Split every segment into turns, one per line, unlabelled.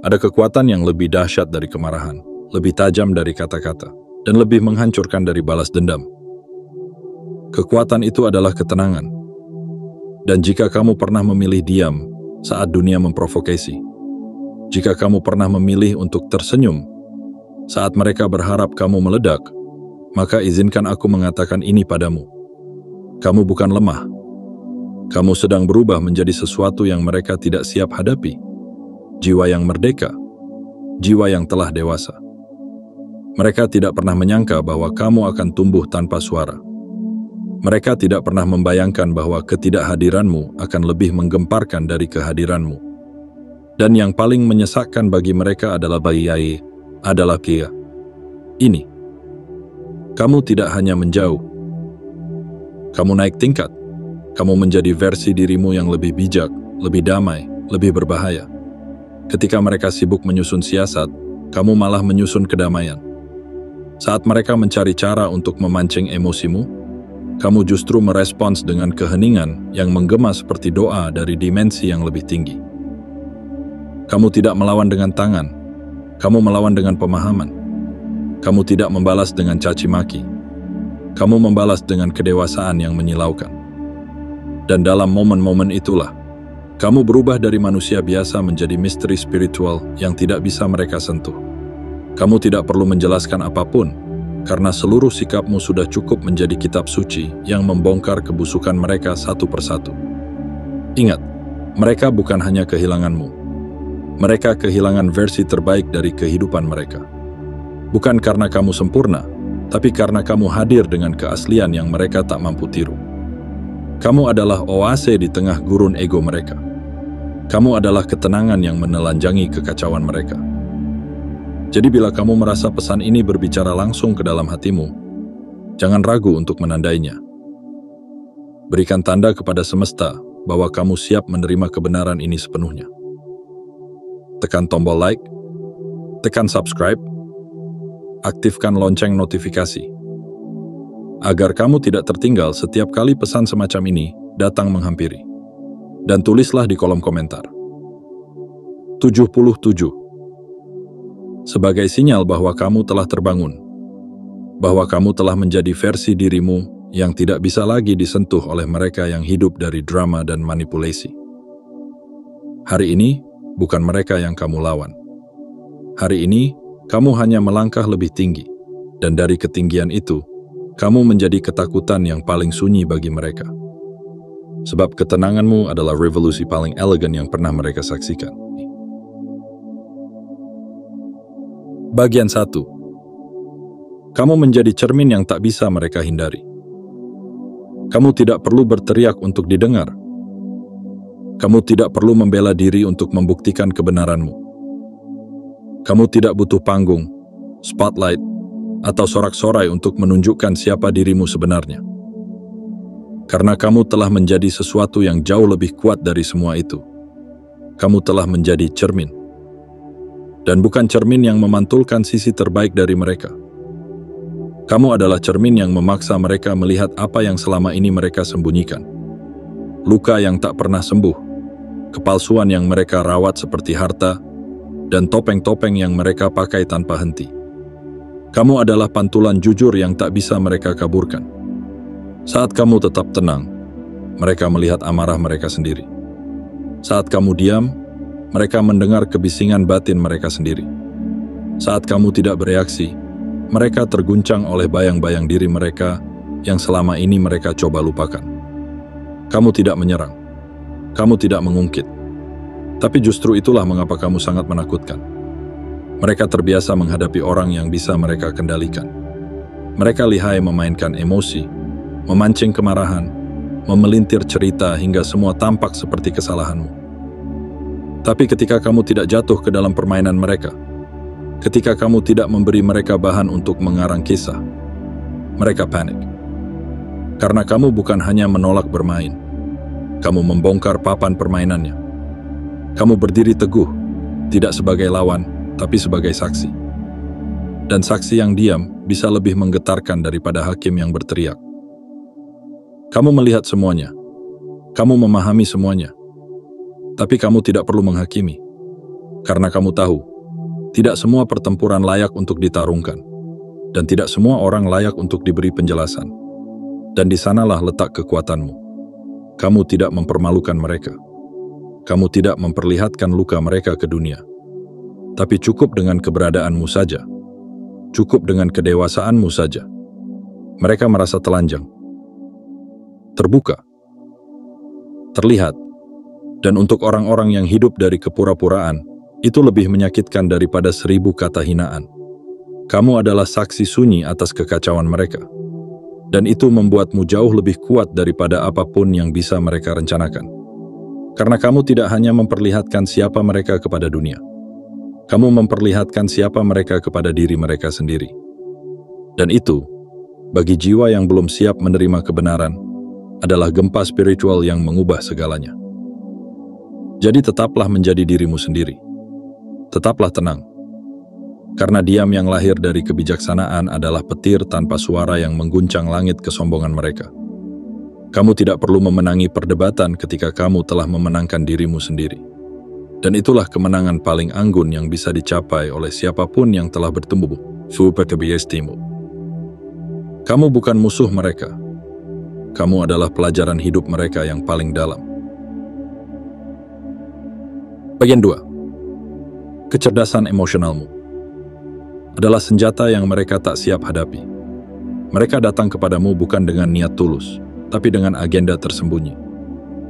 Ada kekuatan yang lebih dahsyat dari kemarahan, lebih tajam dari kata-kata, dan lebih menghancurkan dari balas dendam. Kekuatan itu adalah ketenangan. Dan jika kamu pernah memilih diam saat dunia memprovokasi, jika kamu pernah memilih untuk tersenyum saat mereka berharap kamu meledak, maka izinkan aku mengatakan ini padamu. Kamu bukan lemah. Kamu sedang berubah menjadi sesuatu yang mereka tidak siap hadapi. Jiwa yang merdeka, jiwa yang telah dewasa. Mereka tidak pernah menyangka bahwa kamu akan tumbuh tanpa suara. Mereka tidak pernah membayangkan bahwa ketidakhadiranmu akan lebih menggemparkan dari kehadiranmu. Dan yang paling menyesakkan bagi mereka adalah Kia. Ini. Kamu tidak hanya menjauh. Kamu naik tingkat. Kamu menjadi versi dirimu yang lebih bijak, lebih damai, lebih berbahaya. Ketika mereka sibuk menyusun siasat, kamu malah menyusun kedamaian. Saat mereka mencari cara untuk memancing emosimu, kamu justru merespons dengan keheningan yang menggema seperti doa dari dimensi yang lebih tinggi. Kamu tidak melawan dengan tangan, kamu melawan dengan pemahaman. Kamu tidak membalas dengan caci maki, kamu membalas dengan kedewasaan yang menyilaukan. Dan dalam momen-momen itulah, kamu berubah dari manusia biasa menjadi misteri spiritual yang tidak bisa mereka sentuh. Kamu tidak perlu menjelaskan apapun, karena seluruh sikapmu sudah cukup menjadi kitab suci yang membongkar kebusukan mereka satu persatu. Ingat, mereka bukan hanya kehilanganmu. Mereka kehilangan versi terbaik dari kehidupan mereka. Bukan karena kamu sempurna, tapi karena kamu hadir dengan keaslian yang mereka tak mampu tiru. Kamu adalah oase di tengah gurun ego mereka. Kamu adalah ketenangan yang menelanjangi kekacauan mereka. Jadi bila kamu merasa pesan ini berbicara langsung ke dalam hatimu, jangan ragu untuk menandainya. Berikan tanda kepada semesta bahwa kamu siap menerima kebenaran ini sepenuhnya. Tekan tombol like, tekan subscribe, aktifkan lonceng notifikasi, agar kamu tidak tertinggal setiap kali pesan semacam ini datang menghampiri. Dan tulislah di kolom komentar 77 sebagai sinyal bahwa kamu telah terbangun, bahwa kamu telah menjadi versi dirimu yang tidak bisa lagi disentuh oleh mereka yang hidup dari drama dan manipulasi. Hari ini bukan mereka yang kamu lawan. Hari ini kamu hanya melangkah lebih tinggi, dan dari ketinggian itu kamu menjadi ketakutan yang paling sunyi bagi mereka. Sebab ketenanganmu adalah revolusi paling elegan yang pernah mereka saksikan. Bagian 1. Kamu menjadi cermin yang tak bisa mereka hindari. Kamu tidak perlu berteriak untuk didengar. Kamu tidak perlu membela diri untuk membuktikan kebenaranmu. Kamu tidak butuh panggung, spotlight, atau sorak-sorai untuk menunjukkan siapa dirimu sebenarnya. Karena kamu telah menjadi sesuatu yang jauh lebih kuat dari semua itu. Kamu telah menjadi cermin. Dan bukan cermin yang memantulkan sisi terbaik dari mereka. Kamu adalah cermin yang memaksa mereka melihat apa yang selama ini mereka sembunyikan. Luka yang tak pernah sembuh, kepalsuan yang mereka rawat seperti harta, dan topeng-topeng yang mereka pakai tanpa henti. Kamu adalah pantulan jujur yang tak bisa mereka kaburkan. Saat kamu tetap tenang, mereka melihat amarah mereka sendiri. Saat kamu diam, mereka mendengar kebisingan batin mereka sendiri. Saat kamu tidak bereaksi, mereka terguncang oleh bayang-bayang diri mereka yang selama ini mereka coba lupakan. Kamu tidak menyerang, kamu tidak mengungkit. Tapi justru itulah mengapa kamu sangat menakutkan. Mereka terbiasa menghadapi orang yang bisa mereka kendalikan. Mereka lihai memainkan emosi, memancing kemarahan, memelintir cerita hingga semua tampak seperti kesalahanmu. Tapi ketika kamu tidak jatuh ke dalam permainan mereka, ketika kamu tidak memberi mereka bahan untuk mengarang kisah, mereka panik. Karena kamu bukan hanya menolak bermain, kamu membongkar papan permainannya. Kamu berdiri teguh, tidak sebagai lawan, tapi sebagai saksi. Dan saksi yang diam bisa lebih menggetarkan daripada hakim yang berteriak. Kamu melihat semuanya, kamu memahami semuanya, tapi kamu tidak perlu menghakimi. Karena kamu tahu, tidak semua pertempuran layak untuk ditarungkan, dan tidak semua orang layak untuk diberi penjelasan. Dan di sanalah letak kekuatanmu. Kamu tidak mempermalukan mereka. Kamu tidak memperlihatkan luka mereka ke dunia. Tapi cukup dengan keberadaanmu saja. Cukup dengan kedewasaanmu saja. Mereka merasa telanjang, terbuka, terlihat. Dan untuk orang-orang yang hidup dari kepura-puraan, itu lebih menyakitkan daripada 1000 kata hinaan. Kamu adalah saksi sunyi atas kekacauan mereka. Dan itu membuatmu jauh lebih kuat daripada apapun yang bisa mereka rencanakan. Karena kamu tidak hanya memperlihatkan siapa mereka kepada dunia. Kamu memperlihatkan siapa mereka kepada diri mereka sendiri. Dan itu, bagi jiwa yang belum siap menerima kebenaran, adalah gempa spiritual yang mengubah segalanya. Jadi tetaplah menjadi dirimu sendiri. Tetaplah tenang. Karena diam yang lahir dari kebijaksanaan adalah petir tanpa suara yang mengguncang langit kesombongan mereka. Kamu tidak perlu memenangi perdebatan ketika kamu telah memenangkan dirimu sendiri. Dan itulah kemenangan paling anggun yang bisa dicapai oleh siapapun yang telah bertumbuh. Kamu bukan musuh mereka. Kamu adalah pelajaran hidup mereka yang paling dalam. Bagian 2. Kecerdasan emosionalmu adalah senjata yang mereka tak siap hadapi. Mereka datang kepadamu bukan dengan niat tulus, tapi dengan agenda tersembunyi.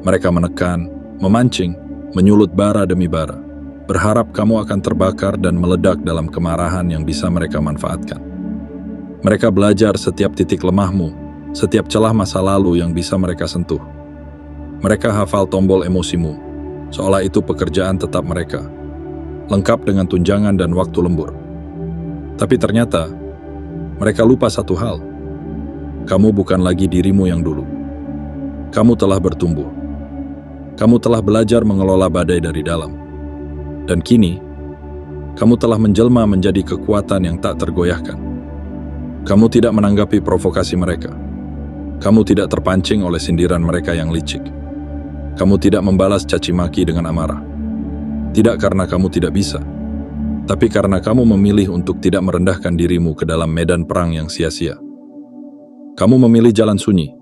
Mereka menekan, memancing, menyulut bara demi bara, berharap kamu akan terbakar dan meledak dalam kemarahan yang bisa mereka manfaatkan. Mereka belajar setiap titik lemahmu, setiap celah masa lalu yang bisa mereka sentuh. Mereka hafal tombol emosimu, seolah itu pekerjaan tetap mereka, lengkap dengan tunjangan dan waktu lembur. Tapi ternyata, mereka lupa satu hal. Kamu bukan lagi dirimu yang dulu. Kamu telah bertumbuh. Kamu telah belajar mengelola badai dari dalam. Dan kini, kamu telah menjelma menjadi kekuatan yang tak tergoyahkan. Kamu tidak menanggapi provokasi mereka. Kamu tidak terpancing oleh sindiran mereka yang licik. Kamu tidak membalas caci maki dengan amarah. Tidak karena kamu tidak bisa, tapi karena kamu memilih untuk tidak merendahkan dirimu ke dalam medan perang yang sia-sia. Kamu memilih jalan sunyi,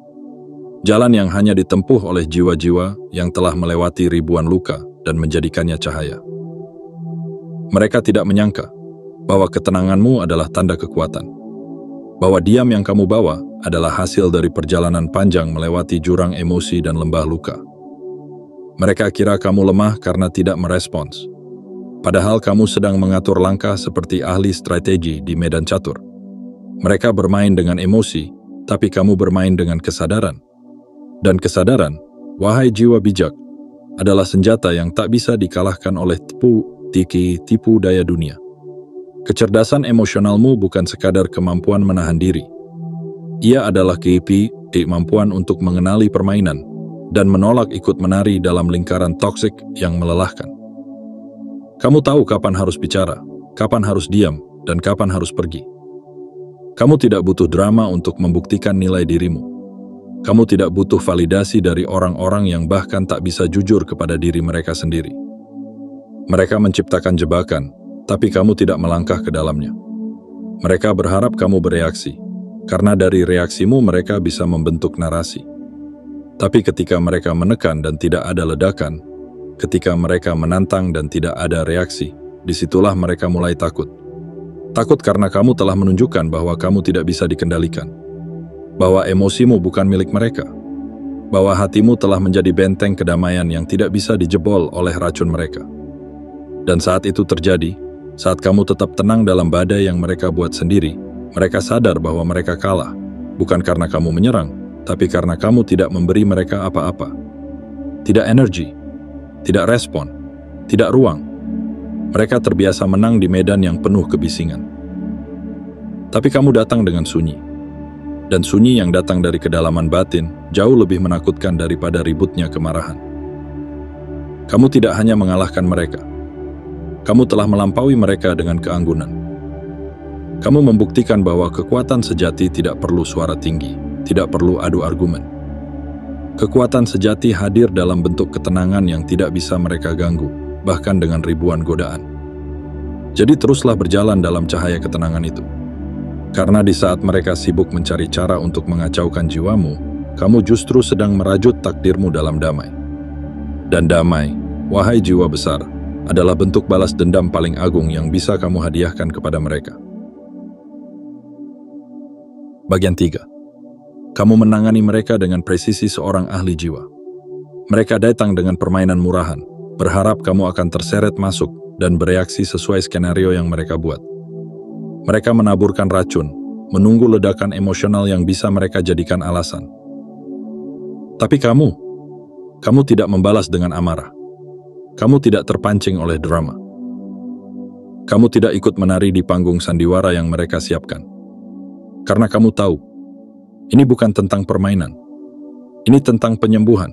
jalan yang hanya ditempuh oleh jiwa-jiwa yang telah melewati ribuan luka dan menjadikannya cahaya. Mereka tidak menyangka bahwa ketenanganmu adalah tanda kekuatan, bahwa diam yang kamu bawa adalah hasil dari perjalanan panjang melewati jurang emosi dan lembah luka. Mereka kira kamu lemah karena tidak merespons, padahal kamu sedang mengatur langkah seperti ahli strategi di medan catur. Mereka bermain dengan emosi, tapi kamu bermain dengan kesadaran. Dan kesadaran, wahai jiwa bijak, adalah senjata yang tak bisa dikalahkan oleh tipu daya dunia. Kecerdasan emosionalmu bukan sekadar kemampuan menahan diri. Ia adalah kemampuan untuk mengenali permainan dan menolak ikut menari dalam lingkaran toksik yang melelahkan. Kamu tahu kapan harus bicara, kapan harus diam, dan kapan harus pergi. Kamu tidak butuh drama untuk membuktikan nilai dirimu. Kamu tidak butuh validasi dari orang-orang yang bahkan tak bisa jujur kepada diri mereka sendiri. Mereka menciptakan jebakan, tapi kamu tidak melangkah ke dalamnya. Mereka berharap kamu bereaksi, karena dari reaksimu mereka bisa membentuk narasi. Tapi ketika mereka menekan dan tidak ada ledakan, ketika mereka menantang dan tidak ada reaksi, disitulah mereka mulai takut. Takut karena kamu telah menunjukkan bahwa kamu tidak bisa dikendalikan, bahwa emosimu bukan milik mereka, bahwa hatimu telah menjadi benteng kedamaian yang tidak bisa dijebol oleh racun mereka. Dan saat itu terjadi, saat kamu tetap tenang dalam badai yang mereka buat sendiri, mereka sadar bahwa mereka kalah, bukan karena kamu menyerang, tapi karena kamu tidak memberi mereka apa-apa. Tidak energi, tidak respon, tidak ruang. Mereka terbiasa menang di medan yang penuh kebisingan. Tapi kamu datang dengan sunyi. Dan sunyi yang datang dari kedalaman batin jauh lebih menakutkan daripada ributnya kemarahan. Kamu tidak hanya mengalahkan mereka. Kamu telah melampaui mereka dengan keanggunan. Kamu membuktikan bahwa kekuatan sejati tidak perlu suara tinggi, tidak perlu adu argumen. Kekuatan sejati hadir dalam bentuk ketenangan yang tidak bisa mereka ganggu, bahkan dengan ribuan godaan. Jadi teruslah berjalan dalam cahaya ketenangan itu. Karena di saat mereka sibuk mencari cara untuk mengacaukan jiwamu, kamu justru sedang merajut takdirmu dalam damai. Dan damai, wahai jiwa besar, adalah bentuk balas dendam paling agung yang bisa kamu hadiahkan kepada mereka. Bagian 3. Kamu menangani mereka dengan presisi seorang ahli jiwa. Mereka datang dengan permainan murahan, berharap kamu akan terseret masuk dan bereaksi sesuai skenario yang mereka buat. Mereka menaburkan racun, menunggu ledakan emosional yang bisa mereka jadikan alasan. Tapi kamu tidak membalas dengan amarah. Kamu tidak terpancing oleh drama. Kamu tidak ikut menari di panggung sandiwara yang mereka siapkan. Karena kamu tahu, ini bukan tentang permainan. Ini tentang penyembuhan.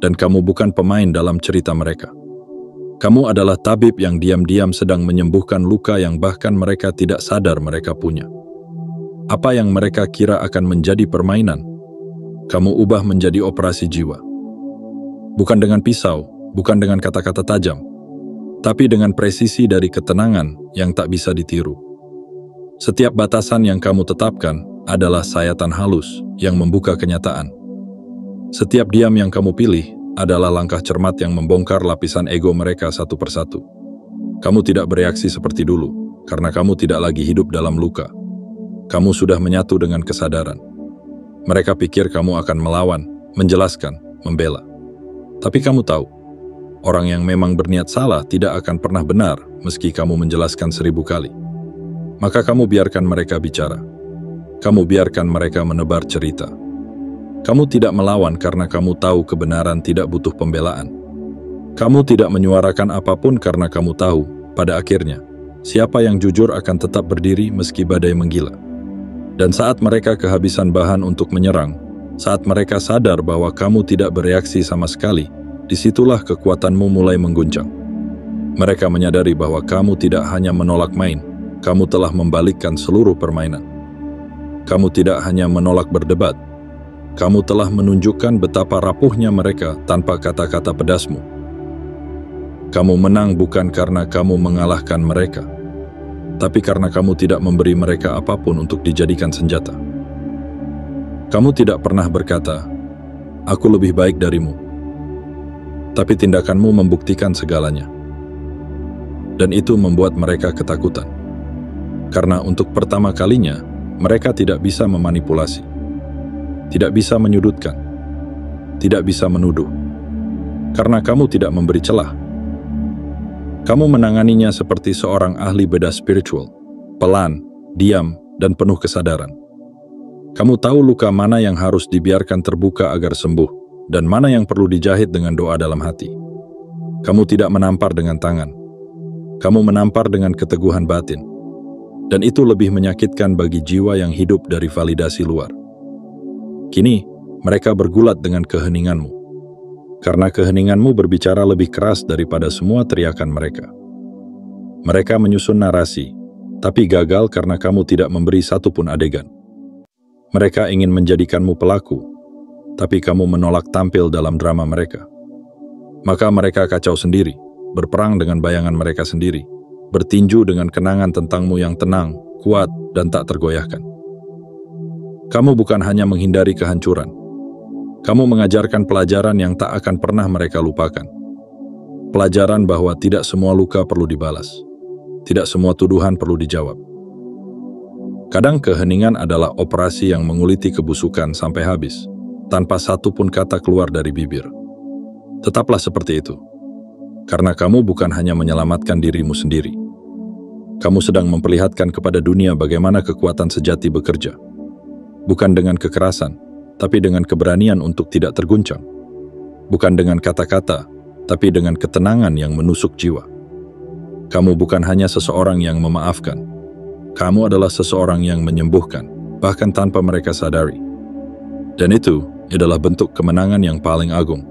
Dan kamu bukan pemain dalam cerita mereka. Kamu adalah tabib yang diam-diam sedang menyembuhkan luka yang bahkan mereka tidak sadar mereka punya. Apa yang mereka kira akan menjadi permainan, kamu ubah menjadi operasi jiwa. Bukan dengan pisau, bukan dengan kata-kata tajam, tapi dengan presisi dari ketenangan yang tak bisa ditiru. Setiap batasan yang kamu tetapkan adalah sayatan halus yang membuka kenyataan. Setiap diam yang kamu pilih adalah langkah cermat yang membongkar lapisan ego mereka satu persatu. Kamu tidak bereaksi seperti dulu, karena kamu tidak lagi hidup dalam luka. Kamu sudah menyatu dengan kesadaran. Mereka pikir kamu akan melawan, menjelaskan, membela. Tapi kamu tahu, orang yang memang berniat salah tidak akan pernah benar meski kamu menjelaskan 1000 kali. Maka kamu biarkan mereka bicara. Kamu biarkan mereka menebar cerita. Kamu tidak melawan karena kamu tahu kebenaran tidak butuh pembelaan. Kamu tidak menyuarakan apapun karena kamu tahu, pada akhirnya, siapa yang jujur akan tetap berdiri meski badai menggila. Dan saat mereka kehabisan bahan untuk menyerang, saat mereka sadar bahwa kamu tidak bereaksi sama sekali, disitulah kekuatanmu mulai mengguncang. Mereka menyadari bahwa kamu tidak hanya menolak main, kamu telah membalikkan seluruh permainan. Kamu tidak hanya menolak berdebat, kamu telah menunjukkan betapa rapuhnya mereka tanpa kata-kata pedasmu. Kamu menang bukan karena kamu mengalahkan mereka, tapi karena kamu tidak memberi mereka apapun untuk dijadikan senjata. Kamu tidak pernah berkata, "Aku lebih baik darimu." Tapi tindakanmu membuktikan segalanya. Dan itu membuat mereka ketakutan. Karena untuk pertama kalinya, mereka tidak bisa memanipulasi. Tidak bisa menyudutkan, tidak bisa menuduh, karena kamu tidak memberi celah. Kamu menanganinya seperti seorang ahli bedah spiritual, pelan, diam, dan penuh kesadaran. Kamu tahu luka mana yang harus dibiarkan terbuka agar sembuh, dan mana yang perlu dijahit dengan doa dalam hati. Kamu tidak menampar dengan tangan, kamu menampar dengan keteguhan batin, dan itu lebih menyakitkan bagi jiwa yang hidup dari validasi luar. Kini, mereka bergulat dengan keheninganmu. Karena keheninganmu berbicara lebih keras daripada semua teriakan mereka. Mereka menyusun narasi, tapi gagal karena kamu tidak memberi satupun adegan. Mereka ingin menjadikanmu pelaku, tapi kamu menolak tampil dalam drama mereka. Maka mereka kacau sendiri, berperang dengan bayangan mereka sendiri, bertinju dengan kenangan tentangmu yang tenang, kuat, dan tak tergoyahkan. Kamu bukan hanya menghindari kehancuran. Kamu mengajarkan pelajaran yang tak akan pernah mereka lupakan. Pelajaran bahwa tidak semua luka perlu dibalas. Tidak semua tuduhan perlu dijawab. Kadang keheningan adalah operasi yang menguliti kebusukan sampai habis, tanpa satu pun kata keluar dari bibir. Tetaplah seperti itu. Karena kamu bukan hanya menyelamatkan dirimu sendiri. Kamu sedang memperlihatkan kepada dunia bagaimana kekuatan sejati bekerja. Bukan dengan kekerasan, tapi dengan keberanian untuk tidak terguncang. Bukan dengan kata-kata, tapi dengan ketenangan yang menusuk jiwa. Kamu bukan hanya seseorang yang memaafkan. Kamu adalah seseorang yang menyembuhkan, bahkan tanpa mereka sadari. Dan itu adalah bentuk kemenangan yang paling agung.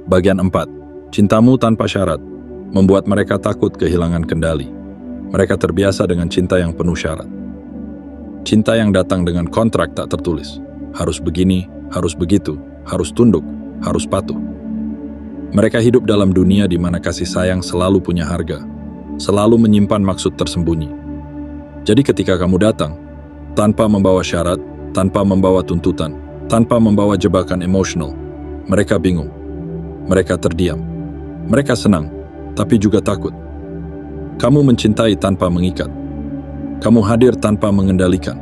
Bagian 4. Cintamu tanpa syarat membuat mereka takut kehilangan kendali. Mereka terbiasa dengan cinta yang penuh syarat. Cinta yang datang dengan kontrak tak tertulis. Harus begini, harus begitu, harus tunduk, harus patuh. Mereka hidup dalam dunia di mana kasih sayang selalu punya harga, selalu menyimpan maksud tersembunyi. Jadi ketika kamu datang, tanpa membawa syarat, tanpa membawa tuntutan, tanpa membawa jebakan emosional, mereka bingung. Mereka terdiam. Mereka senang, tapi juga takut. Kamu mencintai tanpa mengikat. Kamu hadir tanpa mengendalikan.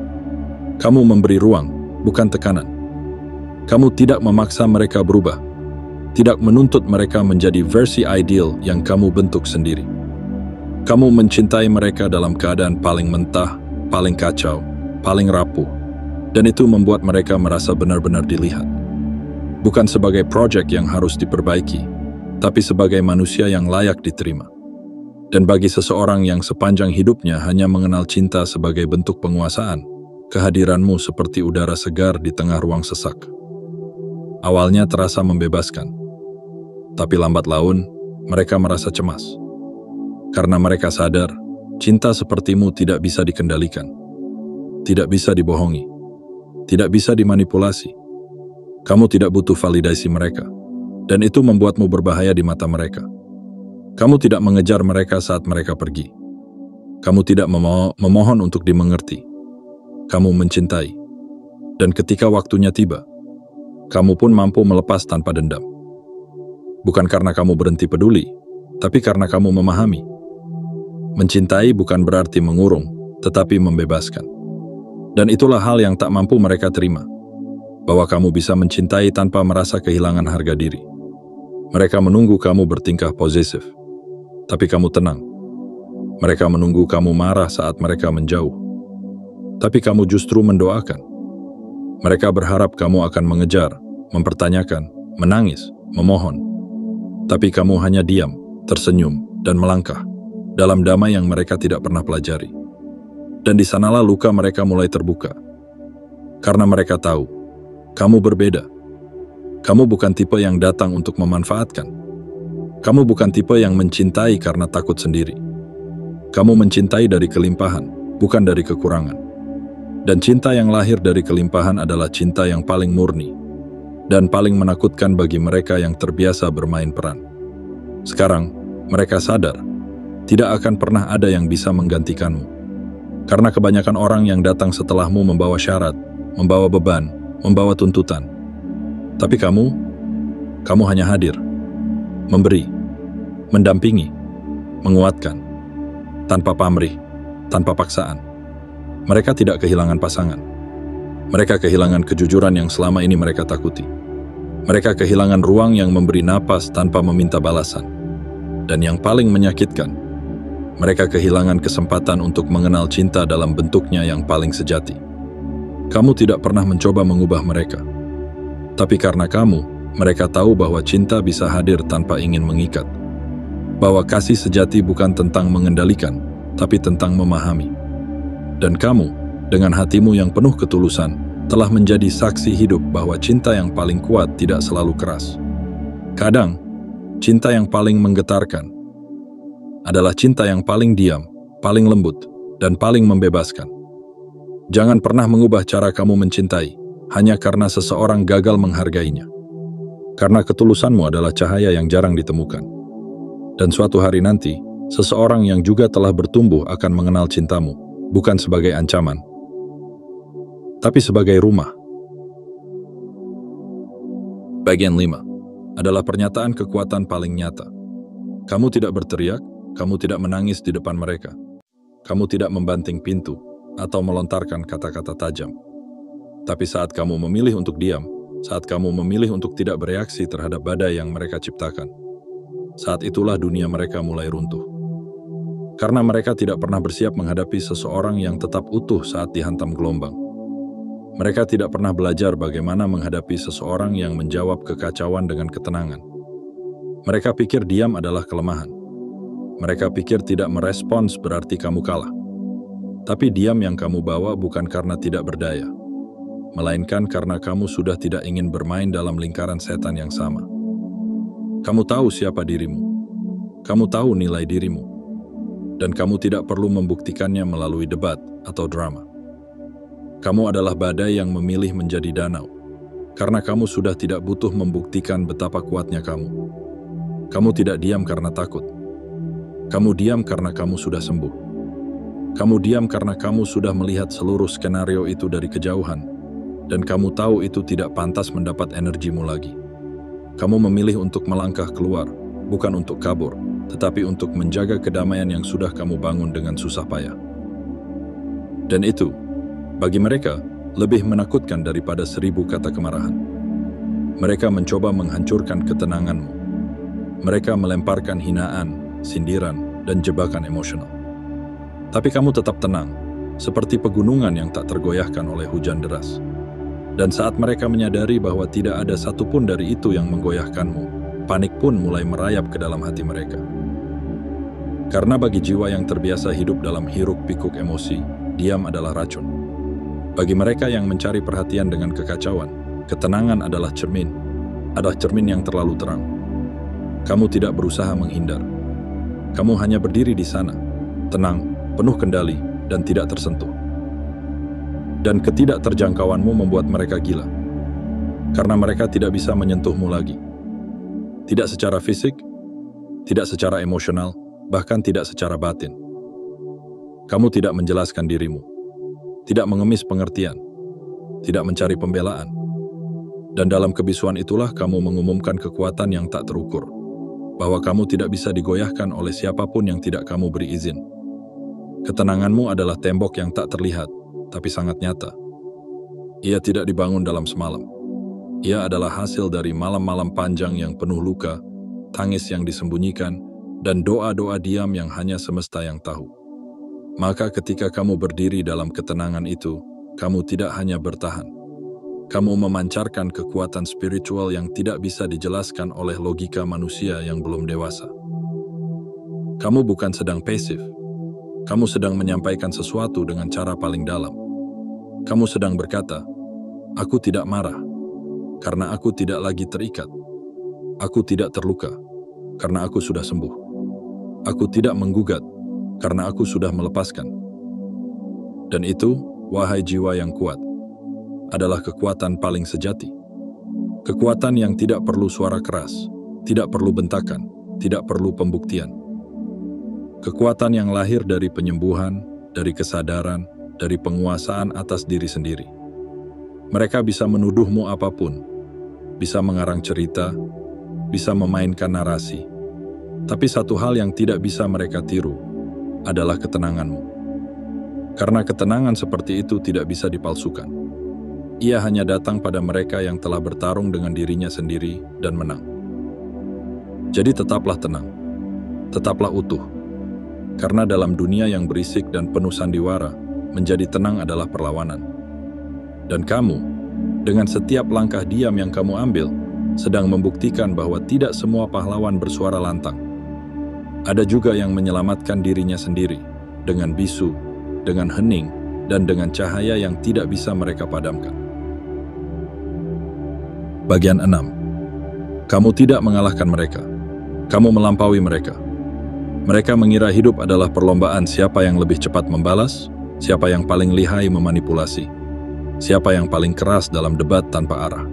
Kamu memberi ruang, bukan tekanan. Kamu tidak memaksa mereka berubah. Tidak menuntut mereka menjadi versi ideal yang kamu bentuk sendiri. Kamu mencintai mereka dalam keadaan paling mentah, paling kacau, paling rapuh. Dan itu membuat mereka merasa benar-benar dilihat. Bukan sebagai proyek yang harus diperbaiki, tapi sebagai manusia yang layak diterima. Dan bagi seseorang yang sepanjang hidupnya hanya mengenal cinta sebagai bentuk penguasaan, kehadiranmu seperti udara segar di tengah ruang sesak. Awalnya terasa membebaskan, tapi lambat laun mereka merasa cemas. Karena mereka sadar, cinta sepertimu tidak bisa dikendalikan, tidak bisa dibohongi, tidak bisa dimanipulasi. Kamu tidak butuh validasi mereka, dan itu membuatmu berbahaya di mata mereka. Kamu tidak mengejar mereka saat mereka pergi. Kamu tidak memohon untuk dimengerti. Kamu mencintai. Dan ketika waktunya tiba, kamu pun mampu melepas tanpa dendam. Bukan karena kamu berhenti peduli, tapi karena kamu memahami. Mencintai bukan berarti mengurung, tetapi membebaskan. Dan itulah hal yang tak mampu mereka terima. Bahwa kamu bisa mencintai tanpa merasa kehilangan harga diri. Mereka menunggu kamu bertingkah posesif, tapi kamu tenang. Mereka menunggu kamu marah saat mereka menjauh, tapi kamu justru mendoakan. Mereka berharap kamu akan mengejar, mempertanyakan, menangis, memohon. Tapi kamu hanya diam, tersenyum, dan melangkah dalam damai yang mereka tidak pernah pelajari. Dan di sanalah luka mereka mulai terbuka. Karena mereka tahu, kamu berbeda. Kamu bukan tipe yang datang untuk memanfaatkan. Kamu bukan tipe yang mencintai karena takut sendiri. Kamu mencintai dari kelimpahan, bukan dari kekurangan. Dan cinta yang lahir dari kelimpahan adalah cinta yang paling murni dan paling menakutkan bagi mereka yang terbiasa bermain peran. Sekarang, mereka sadar, tidak akan pernah ada yang bisa menggantikanmu. Karena kebanyakan orang yang datang setelahmu membawa syarat, membawa beban, membawa tuntutan. Tapi kamu hanya hadir, memberi, mendampingi, menguatkan, tanpa pamrih, tanpa paksaan. Mereka tidak kehilangan pasangan. Mereka kehilangan kejujuran yang selama ini mereka takuti. Mereka kehilangan ruang yang memberi napas tanpa meminta balasan. Dan yang paling menyakitkan, mereka kehilangan kesempatan untuk mengenal cinta dalam bentuknya yang paling sejati. Kamu tidak pernah mencoba mengubah mereka. Tapi karena kamu, mereka tahu bahwa cinta bisa hadir tanpa ingin mengikat. Bahwa kasih sejati bukan tentang mengendalikan, tapi tentang memahami. Dan kamu, dengan hatimu yang penuh ketulusan, telah menjadi saksi hidup bahwa cinta yang paling kuat tidak selalu keras. Kadang, cinta yang paling menggetarkan adalah cinta yang paling diam, paling lembut, dan paling membebaskan. Jangan pernah mengubah cara kamu mencintai, hanya karena seseorang gagal menghargainya. Karena ketulusanmu adalah cahaya yang jarang ditemukan. Dan suatu hari nanti, seseorang yang juga telah bertumbuh akan mengenal cintamu. Bukan sebagai ancaman, tapi sebagai rumah. Bagian 5 adalah pernyataan kekuatan paling nyata. Kamu tidak berteriak, kamu tidak menangis di depan mereka. Kamu tidak membanting pintu atau melontarkan kata-kata tajam. Tapi saat kamu memilih untuk diam, saat kamu memilih untuk tidak bereaksi terhadap badai yang mereka ciptakan, saat itulah dunia mereka mulai runtuh. Karena mereka tidak pernah bersiap menghadapi seseorang yang tetap utuh saat dihantam gelombang. Mereka tidak pernah belajar bagaimana menghadapi seseorang yang menjawab kekacauan dengan ketenangan. Mereka pikir diam adalah kelemahan. Mereka pikir tidak merespons berarti kamu kalah. Tapi diam yang kamu bawa bukan karena tidak berdaya, melainkan karena kamu sudah tidak ingin bermain dalam lingkaran setan yang sama. Kamu tahu siapa dirimu. Kamu tahu nilai dirimu. Dan kamu tidak perlu membuktikannya melalui debat atau drama. Kamu adalah badai yang memilih menjadi danau, karena kamu sudah tidak butuh membuktikan betapa kuatnya kamu. Kamu tidak diam karena takut. Kamu diam karena kamu sudah sembuh. Kamu diam karena kamu sudah melihat seluruh skenario itu dari kejauhan, dan kamu tahu itu tidak pantas mendapat energimu lagi. Kamu memilih untuk melangkah keluar, bukan untuk kabur, tetapi untuk menjaga kedamaian yang sudah kamu bangun dengan susah payah. Dan itu, bagi mereka, lebih menakutkan daripada 1000 kata kemarahan. Mereka mencoba menghancurkan ketenanganmu. Mereka melemparkan hinaan, sindiran, dan jebakan emosional. Tapi kamu tetap tenang, seperti pegunungan yang tak tergoyahkan oleh hujan deras. Dan saat mereka menyadari bahwa tidak ada satupun dari itu yang menggoyahkanmu, panik pun mulai merayap ke dalam hati mereka. Karena bagi jiwa yang terbiasa hidup dalam hiruk-pikuk emosi, diam adalah racun. Bagi mereka yang mencari perhatian dengan kekacauan, ketenangan adalah cermin yang terlalu terang. Kamu tidak berusaha menghindar. Kamu hanya berdiri di sana, tenang, penuh kendali, dan tidak tersentuh. Dan ketidakterjangkauanmu membuat mereka gila. Karena mereka tidak bisa menyentuhmu lagi. Tidak secara fisik, tidak secara emosional, bahkan tidak secara batin. Kamu tidak menjelaskan dirimu, tidak mengemis pengertian, tidak mencari pembelaan. Dan dalam kebisuan itulah kamu mengumumkan kekuatan yang tak terukur, bahwa kamu tidak bisa digoyahkan oleh siapapun yang tidak kamu beri izin. Ketenanganmu adalah tembok yang tak terlihat, tapi sangat nyata. Ia tidak dibangun dalam semalam. Ia adalah hasil dari malam-malam panjang yang penuh luka, tangis yang disembunyikan, dan doa-doa diam yang hanya semesta yang tahu. Maka ketika kamu berdiri dalam ketenangan itu, kamu tidak hanya bertahan. Kamu memancarkan kekuatan spiritual yang tidak bisa dijelaskan oleh logika manusia yang belum dewasa. Kamu bukan sedang pasif. Kamu sedang menyampaikan sesuatu dengan cara paling dalam. Kamu sedang berkata, "Aku tidak marah, karena aku tidak lagi terikat. Aku tidak terluka, karena aku sudah sembuh. Aku tidak menggugat, karena aku sudah melepaskan." Dan itu, wahai jiwa yang kuat, adalah kekuatan paling sejati. Kekuatan yang tidak perlu suara keras, tidak perlu bentakan, tidak perlu pembuktian. Kekuatan yang lahir dari penyembuhan, dari kesadaran, dari penguasaan atas diri sendiri. Mereka bisa menuduhmu apapun, bisa mengarang cerita, bisa memainkan narasi. Tapi satu hal yang tidak bisa mereka tiru adalah ketenanganmu. Karena ketenangan seperti itu tidak bisa dipalsukan. Ia hanya datang pada mereka yang telah bertarung dengan dirinya sendiri dan menang. Jadi tetaplah tenang, tetaplah utuh. Karena dalam dunia yang berisik dan penuh sandiwara, menjadi tenang adalah perlawanan. Dan kamu, dengan setiap langkah diam yang kamu ambil, sedang membuktikan bahwa tidak semua pahlawan bersuara lantang. Ada juga yang menyelamatkan dirinya sendiri, dengan bisu, dengan hening, dan dengan cahaya yang tidak bisa mereka padamkan. Bagian 6. Kamu tidak mengalahkan mereka. Kamu melampaui mereka. Mereka mengira hidup adalah perlombaan siapa yang lebih cepat membalas, siapa yang paling lihai memanipulasi, siapa yang paling keras dalam debat tanpa arah.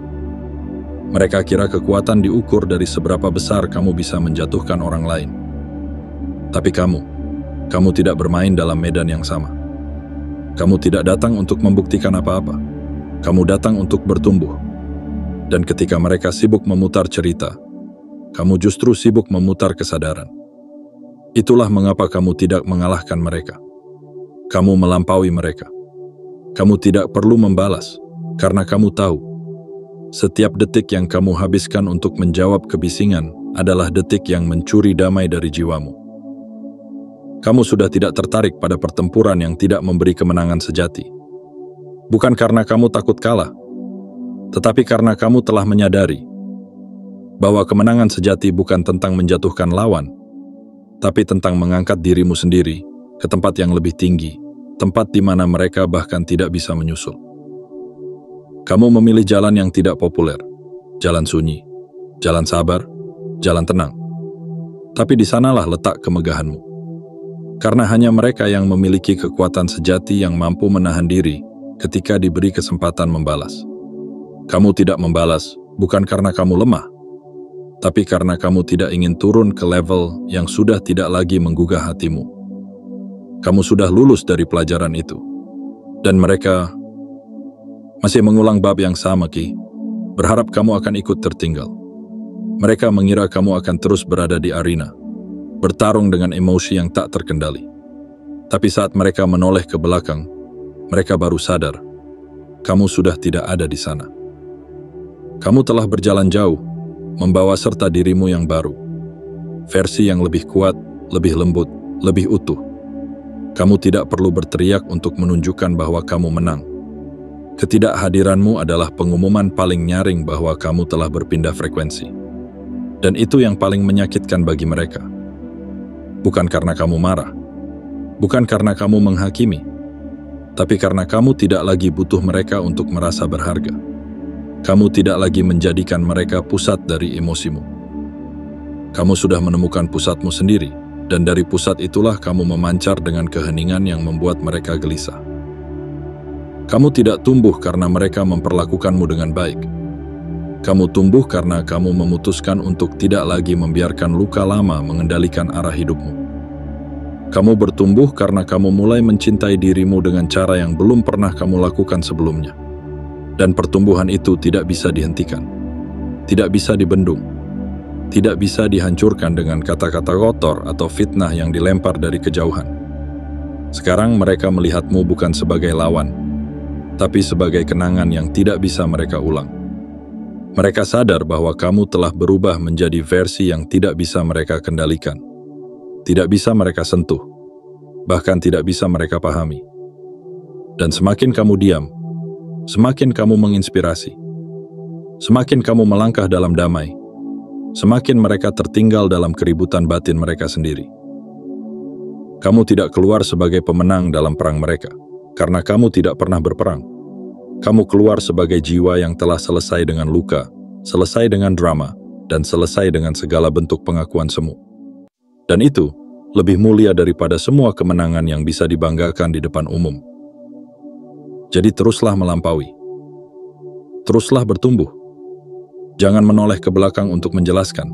Mereka kira kekuatan diukur dari seberapa besar kamu bisa menjatuhkan orang lain. Tapi kamu tidak bermain dalam medan yang sama. Kamu tidak datang untuk membuktikan apa-apa. Kamu datang untuk bertumbuh. Dan ketika mereka sibuk memutar cerita, kamu justru sibuk memutar kesadaran. Itulah mengapa kamu tidak mengalahkan mereka. Kamu melampaui mereka. Kamu tidak perlu membalas, karena kamu tahu, setiap detik yang kamu habiskan untuk menjawab kebisingan adalah detik yang mencuri damai dari jiwamu. Kamu sudah tidak tertarik pada pertempuran yang tidak memberi kemenangan sejati. Bukan karena kamu takut kalah, tetapi karena kamu telah menyadari bahwa kemenangan sejati bukan tentang menjatuhkan lawan, tapi tentang mengangkat dirimu sendiri ke tempat yang lebih tinggi, tempat di mana mereka bahkan tidak bisa menyusul. Kamu memilih jalan yang tidak populer, jalan sunyi, jalan sabar, jalan tenang. Tapi di sanalah letak kemegahanmu. Karena hanya mereka yang memiliki kekuatan sejati yang mampu menahan diri ketika diberi kesempatan membalas. Kamu tidak membalas bukan karena kamu lemah, tapi karena kamu tidak ingin turun ke level yang sudah tidak lagi menggugah hatimu. Kamu sudah lulus dari pelajaran itu. Dan mereka masih mengulang bab yang sama, Ki. Berharap kamu akan ikut tertinggal. Mereka mengira kamu akan terus berada di arena, bertarung dengan emosi yang tak terkendali. Tapi saat mereka menoleh ke belakang, mereka baru sadar, kamu sudah tidak ada di sana. Kamu telah berjalan jauh, membawa serta dirimu yang baru. Versi yang lebih kuat, lebih lembut, lebih utuh. Kamu tidak perlu berteriak untuk menunjukkan bahwa kamu menang. Ketidakhadiranmu adalah pengumuman paling nyaring bahwa kamu telah berpindah frekuensi. Dan itu yang paling menyakitkan bagi mereka. Bukan karena kamu marah, bukan karena kamu menghakimi, tapi karena kamu tidak lagi butuh mereka untuk merasa berharga. Kamu tidak lagi menjadikan mereka pusat dari emosimu. Kamu sudah menemukan pusatmu sendiri, dan dari pusat itulah kamu memancar dengan keheningan yang membuat mereka gelisah. Kamu tidak tumbuh karena mereka memperlakukanmu dengan baik. Kamu tumbuh karena kamu memutuskan untuk tidak lagi membiarkan luka lama mengendalikan arah hidupmu. Kamu bertumbuh karena kamu mulai mencintai dirimu dengan cara yang belum pernah kamu lakukan sebelumnya. Dan pertumbuhan itu tidak bisa dihentikan, tidak bisa dibendung, tidak bisa dihancurkan dengan kata-kata kotor atau fitnah yang dilempar dari kejauhan. Sekarang mereka melihatmu bukan sebagai lawan, tapi sebagai kenangan yang tidak bisa mereka ulang. Mereka sadar bahwa kamu telah berubah menjadi versi yang tidak bisa mereka kendalikan, tidak bisa mereka sentuh, bahkan tidak bisa mereka pahami. Dan semakin kamu diam, semakin kamu menginspirasi, semakin kamu melangkah dalam damai, semakin mereka tertinggal dalam keributan batin mereka sendiri. Kamu tidak keluar sebagai pemenang dalam perang mereka, karena kamu tidak pernah berperang. Kamu keluar sebagai jiwa yang telah selesai dengan luka, selesai dengan drama, dan selesai dengan segala bentuk pengakuan semu. Dan itu lebih mulia daripada semua kemenangan yang bisa dibanggakan di depan umum. Jadi teruslah melampaui. Teruslah bertumbuh. Jangan menoleh ke belakang untuk menjelaskan.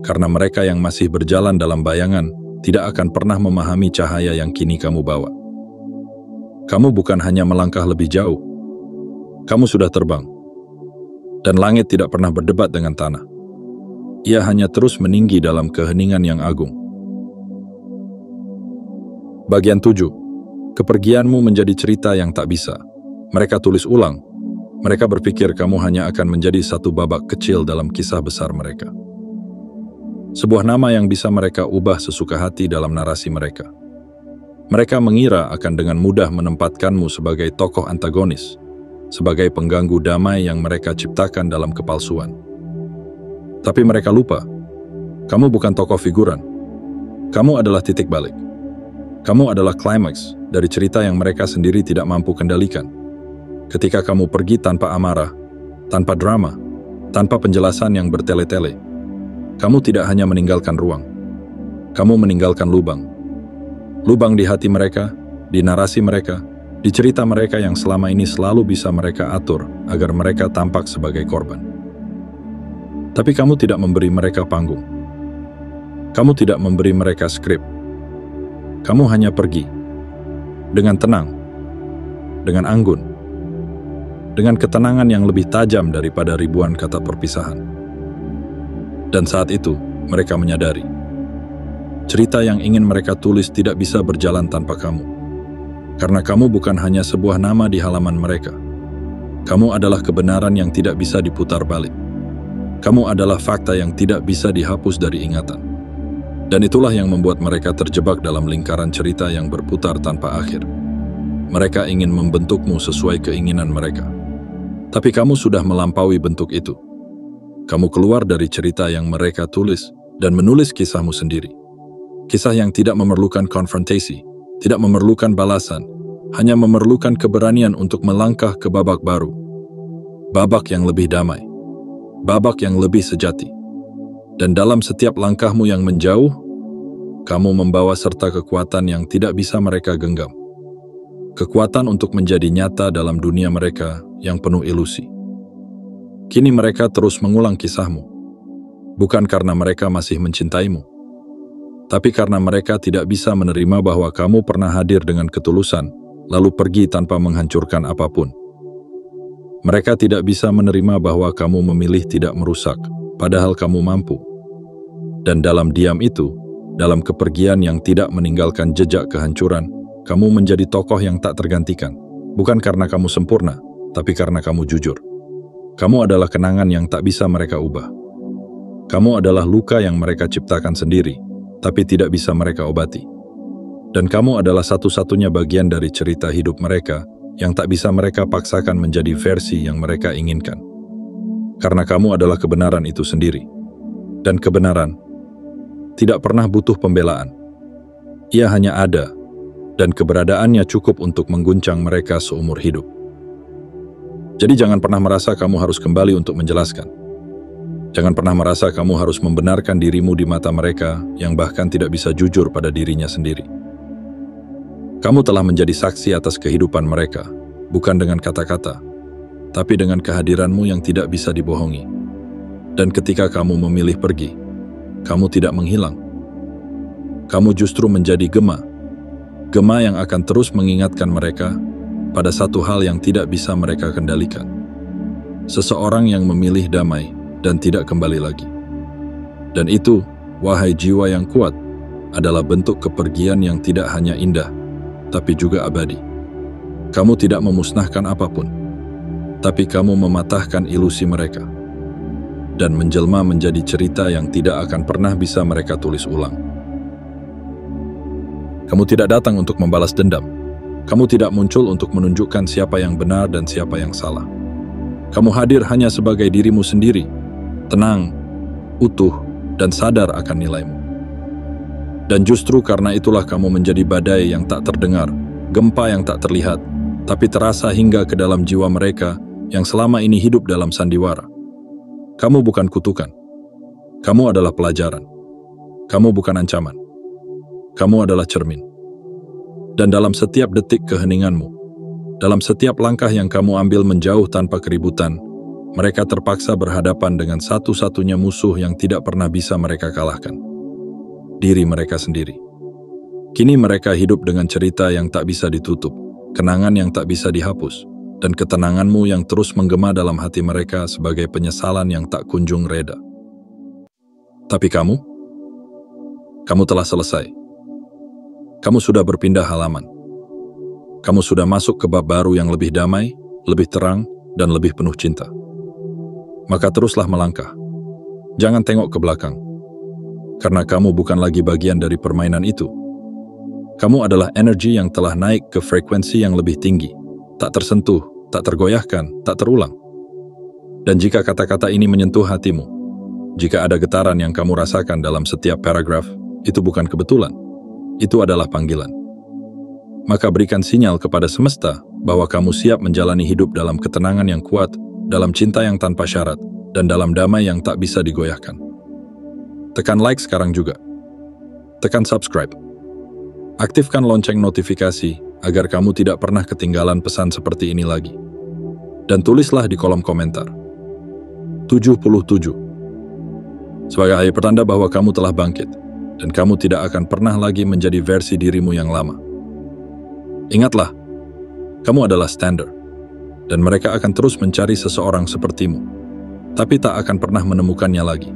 Karena mereka yang masih berjalan dalam bayangan tidak akan pernah memahami cahaya yang kini kamu bawa. Kamu bukan hanya melangkah lebih jauh. Kamu sudah terbang. Dan langit tidak pernah berdebat dengan tanah. Ia hanya terus meninggi dalam keheningan yang agung. Bagian 7. Kepergianmu menjadi cerita yang tak bisa. Mereka tulis ulang. Mereka berpikir kamu hanya akan menjadi satu babak kecil dalam kisah besar mereka. Sebuah nama yang bisa mereka ubah sesuka hati dalam narasi mereka. Mereka mengira akan dengan mudah menempatkanmu sebagai tokoh antagonis, sebagai pengganggu damai yang mereka ciptakan dalam kepalsuan. Tapi mereka lupa, kamu bukan tokoh figuran. Kamu adalah titik balik. Kamu adalah klimaks dari cerita yang mereka sendiri tidak mampu kendalikan. Ketika kamu pergi tanpa amarah, tanpa drama, tanpa penjelasan yang bertele-tele, kamu tidak hanya meninggalkan ruang. Kamu meninggalkan lubang. Lubang di hati mereka, di narasi mereka, di cerita mereka yang selama ini selalu bisa mereka atur agar mereka tampak sebagai korban. Tapi kamu tidak memberi mereka panggung. Kamu tidak memberi mereka skrip. Kamu hanya pergi. Dengan tenang. Dengan anggun. Dengan ketenangan yang lebih tajam daripada ribuan kata perpisahan. Dan saat itu, mereka menyadari. Cerita yang ingin mereka tulis tidak bisa berjalan tanpa kamu. Karena kamu bukan hanya sebuah nama di halaman mereka. Kamu adalah kebenaran yang tidak bisa diputar balik. Kamu adalah fakta yang tidak bisa dihapus dari ingatan. Dan itulah yang membuat mereka terjebak dalam lingkaran cerita yang berputar tanpa akhir. Mereka ingin membentukmu sesuai keinginan mereka. Tapi kamu sudah melampaui bentuk itu. Kamu keluar dari cerita yang mereka tulis dan menulis kisahmu sendiri. Kisah yang tidak memerlukan konfrontasi, tidak memerlukan balasan, hanya memerlukan keberanian untuk melangkah ke babak baru. Babak yang lebih damai. Babak yang lebih sejati. Dan dalam setiap langkahmu yang menjauh, kamu membawa serta kekuatan yang tidak bisa mereka genggam. Kekuatan untuk menjadi nyata dalam dunia mereka yang penuh ilusi. Kini mereka terus mengulang kisahmu. bukan karena mereka masih mencintaimu, tapi karena mereka tidak bisa menerima bahwa kamu pernah hadir dengan ketulusan, lalu pergi tanpa menghancurkan apapun. Mereka tidak bisa menerima bahwa kamu memilih tidak merusak, padahal kamu mampu. Dan dalam diam itu, dalam kepergian yang tidak meninggalkan jejak kehancuran, kamu menjadi tokoh yang tak tergantikan. Bukan karena kamu sempurna, tapi karena kamu jujur. Kamu adalah kenangan yang tak bisa mereka ubah. Kamu adalah luka yang mereka ciptakan sendiri, tapi tidak bisa mereka obati. Dan kamu adalah satu-satunya bagian dari cerita hidup mereka yang tak bisa mereka paksakan menjadi versi yang mereka inginkan. Karena kamu adalah kebenaran itu sendiri. Dan kebenaran tidak pernah butuh pembelaan. Ia hanya ada, dan keberadaannya cukup untuk mengguncang mereka seumur hidup. Jadi jangan pernah merasa kamu harus kembali untuk menjelaskan. Jangan pernah merasa kamu harus membenarkan dirimu di mata mereka yang bahkan tidak bisa jujur pada dirinya sendiri. Kamu telah menjadi saksi atas kehidupan mereka, bukan dengan kata-kata, tapi dengan kehadiranmu yang tidak bisa dibohongi. Dan ketika kamu memilih pergi, kamu tidak menghilang. Kamu justru menjadi gema. Gema yang akan terus mengingatkan mereka pada satu hal yang tidak bisa mereka kendalikan. Seseorang yang memilih damai dan tidak kembali lagi. Dan itu, wahai jiwa yang kuat, adalah bentuk kepergian yang tidak hanya indah, tapi juga abadi. Kamu tidak memusnahkan apapun, tapi kamu mematahkan ilusi mereka dan menjelma menjadi cerita yang tidak akan pernah bisa mereka tulis ulang. Kamu tidak datang untuk membalas dendam. Kamu tidak muncul untuk menunjukkan siapa yang benar dan siapa yang salah. Kamu hadir hanya sebagai dirimu sendiri, tenang, utuh, dan sadar akan nilaimu. Dan justru karena itulah kamu menjadi badai yang tak terdengar, gempa yang tak terlihat, tapi terasa hingga ke dalam jiwa mereka yang selama ini hidup dalam sandiwara. Kamu bukan kutukan. Kamu adalah pelajaran. Kamu bukan ancaman. Kamu adalah cermin. Dan dalam setiap detik keheninganmu, dalam setiap langkah yang kamu ambil menjauh tanpa keributan, mereka terpaksa berhadapan dengan satu-satunya musuh yang tidak pernah bisa mereka kalahkan. Diri mereka sendiri. Kini mereka hidup dengan cerita yang tak bisa ditutup, kenangan yang tak bisa dihapus, dan ketenanganmu yang terus menggema dalam hati mereka sebagai penyesalan yang tak kunjung reda. Tapi kamu telah selesai. Kamu sudah berpindah halaman. Kamu sudah masuk ke bab baru yang lebih damai, lebih terang, dan lebih penuh cinta. Maka teruslah melangkah. Jangan tengok ke belakang. Karena kamu bukan lagi bagian dari permainan itu. Kamu adalah energi yang telah naik ke frekuensi yang lebih tinggi, tak tersentuh, tak tergoyahkan, tak terulang. Dan jika kata-kata ini menyentuh hatimu, jika ada getaran yang kamu rasakan dalam setiap paragraf, itu bukan kebetulan, itu adalah panggilan. Maka berikan sinyal kepada semesta bahwa kamu siap menjalani hidup dalam ketenangan yang kuat, dalam cinta yang tanpa syarat, dan dalam damai yang tak bisa digoyahkan. Tekan like sekarang juga. Tekan subscribe. Aktifkan lonceng notifikasi agar kamu tidak pernah ketinggalan pesan seperti ini lagi. Dan tulislah di kolom komentar. 77. Sebagai pertanda bahwa kamu telah bangkit, dan kamu tidak akan pernah lagi menjadi versi dirimu yang lama. Ingatlah, kamu adalah standar, dan mereka akan terus mencari seseorang sepertimu, tapi tak akan pernah menemukannya lagi.